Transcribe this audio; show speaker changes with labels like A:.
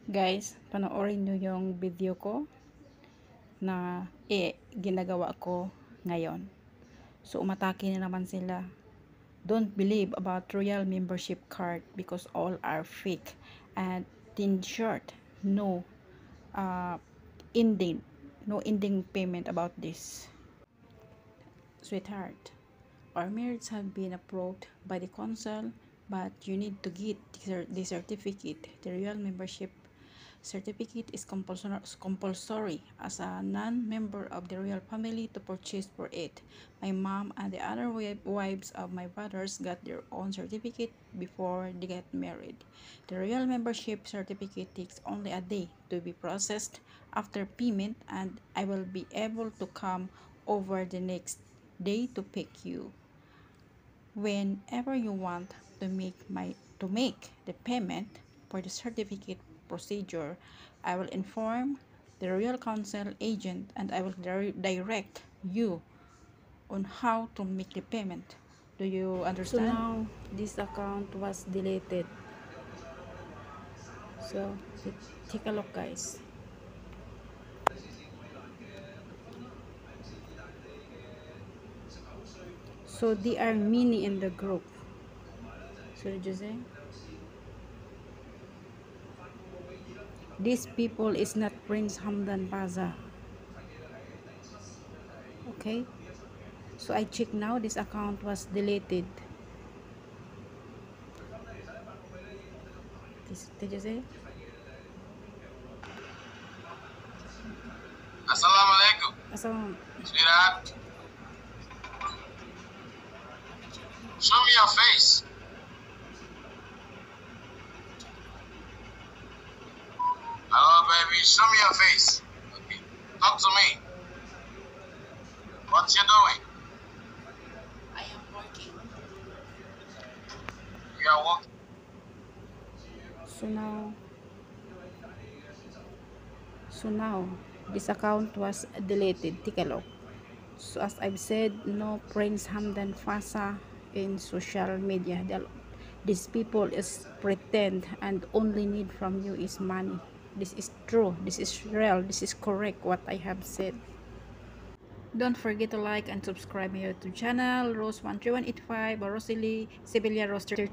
A: Guys, panoorin nyo yung video ko na ginagawa ko ngayon. So, umatake na naman sila. Don't believe about royal membership card because all are fake. And in short, no ending. No ending payment about this. Sweetheart, our marriage have been approved by the council, but you need to get the certificate. The royal membership certificate is compulsory as a non-member of the royal family to purchase for it. My mom and the other wives of my brothers got their own certificate before they get married. The royal membership certificate takes only a day to be processed after payment, and I will be able to come over the next day to pick you. Whenever you want to make the payment for the certificate procedure, I will inform the Royal Council agent and I will direct you on how to make the payment. Do you understand? So now this account was deleted. So take a look, guys. So they are many in the group. So did you say? These people is not Prince Hamdan Baza. Okay, so I check now, this account was deleted. Did you say?
B: Assalamualaikum.
A: Assalamu.
B: Sweetheart, show me your face. Hello, baby, show me your face. Okay, talk to me. What you doing?
A: I am working.
B: You are working.
A: So now this account was deleted. Take a look. So as I've said, no Prince Hamdan Fasa in social media. These people is pretend and only need from you is money. This is true, this is real, this is correct what I have said. Don't forget to like and subscribe my YouTube channel, Rose13185 or Rosely Sibilia Rose 13.